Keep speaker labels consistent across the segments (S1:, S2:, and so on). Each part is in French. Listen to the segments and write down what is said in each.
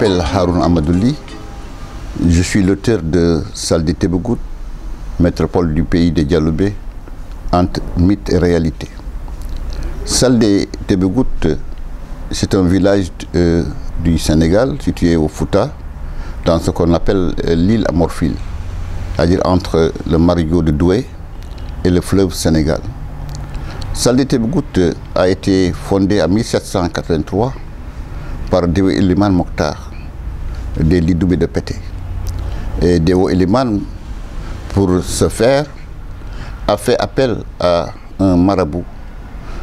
S1: m'appelle Haroun Amadouli. Je suis l'auteur de Saldé Tébégout, métropole du pays de Dialobé, entre mythe et réalité. Saldé Tébégout, c'est un village du Sénégal situé au Fouta, dans ce qu'on appelle l'île Amorphile, c'est-à-dire entre le marigot de Doué et le fleuve Sénégal. Saldé Tébégout a été fondé en 1783 par Dewo Eliman Mokhtar des Lidoubé de Pété. Et Dewo Eliman, pour ce faire, a fait appel à un marabout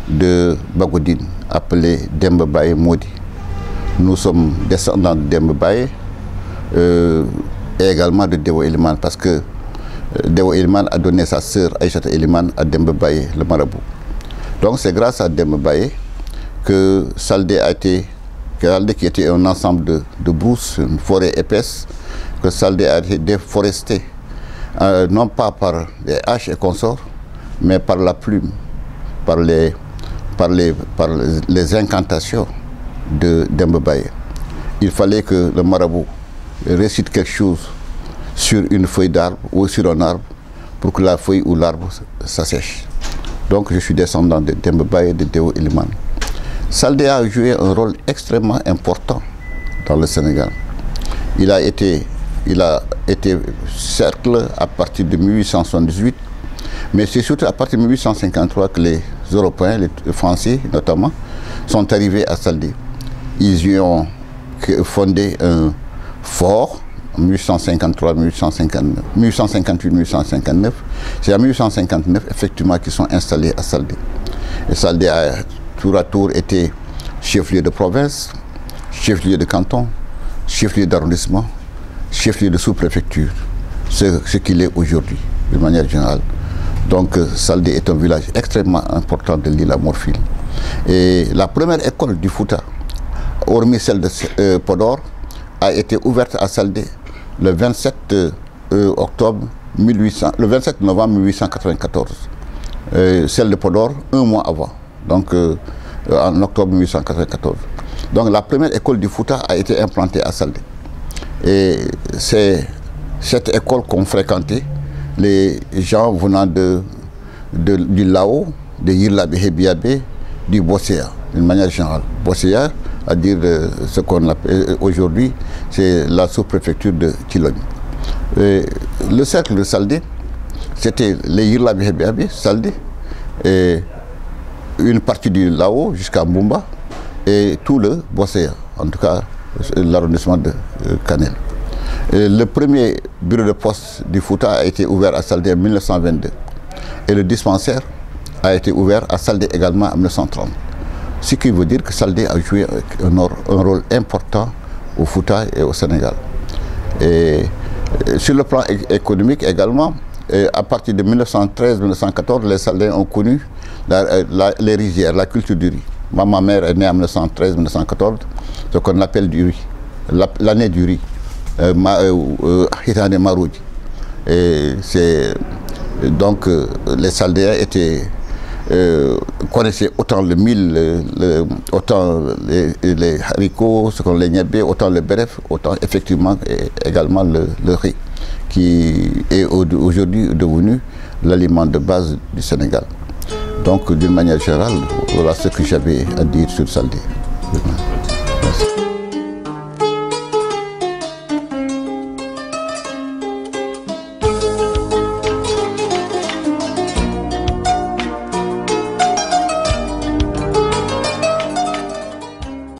S1: de Bagodine appelé Demba Baye Modi. Nous sommes descendants de Demba Baye et également de Dewo Eliman, parce que Dewo Eliman a donné sa sœur Aïchata Eliman à Demba Baye, le marabout. Donc c'est grâce à Demba Baye que Saldé qui était un ensemble de brousses, une forêt épaisse, que Saldé a été déforesté, non pas par les haches et consorts, mais par la plume, par les incantations de Demba Baye. Il fallait que le marabout récite quelque chose sur une feuille d'arbre ou sur un arbre pour que la feuille ou l'arbre s'assèche. Donc je suis descendant de Demba Baye et de Dewo Eliman. Saldé a joué un rôle extrêmement important dans le Sénégal. Il a été cercle à partir de 1878, mais c'est surtout à partir de 1853 que les Européens, les Français notamment, sont arrivés à Saldé. Ils y ont fondé un fort en 1853, 1858, 1859. C'est en 1859 effectivement qu'ils sont installés à Saldé. Et Saldé a tour à tour été chef-lieu de province, chef-lieu de canton, chef-lieu d'arrondissement, chef-lieu de sous-préfecture, ce qu'il est aujourd'hui, de manière générale. Donc Saldé est un village extrêmement important de l'île Amorphile. Et la première école du Fouta, hormis celle de Podor, a été ouverte à Saldé le 27 novembre 1894. Celle de Podor, un mois avant, donc en octobre 1894. Donc la première école du Fouta a été implantée à Saldé. Et c'est cette école qu'ont fréquenté les gens venant du Lao, de Yirlabé Hébiabé, du Bosséa, d'une manière générale. Bosséa, à dire ce qu'on appelle aujourd'hui, c'est la sous-préfecture de Tilogne. Le cercle de Saldé, c'était les Yirlabé Hébiabé, Saldé, et une partie du Lao jusqu'à Mbumba, et tout le Bosséa, en tout cas l'arrondissement de Kanel. Le premier bureau de poste du Fouta a été ouvert à Saldé en 1922 et le dispensaire a été ouvert à Saldé également en 1930. Ce qui veut dire que Saldé a joué un rôle important au Fouta et au Sénégal. Et sur le plan économique également, à partir de 1913-1914, les Saldéens ont connu les rizières, la culture du riz. Ma mère est née en 1913-1914, ce qu'on appelle du riz, l'année du riz. Et donc les Saldéens connaissaient autant le mil, autant les haricots, les niébés, autant le beref, autant effectivement également le riz, qui est aujourd'hui devenu l'aliment de base du Sénégal. Donc d'une manière générale, voilà ce que j'avais à dire sur Saldé. Merci.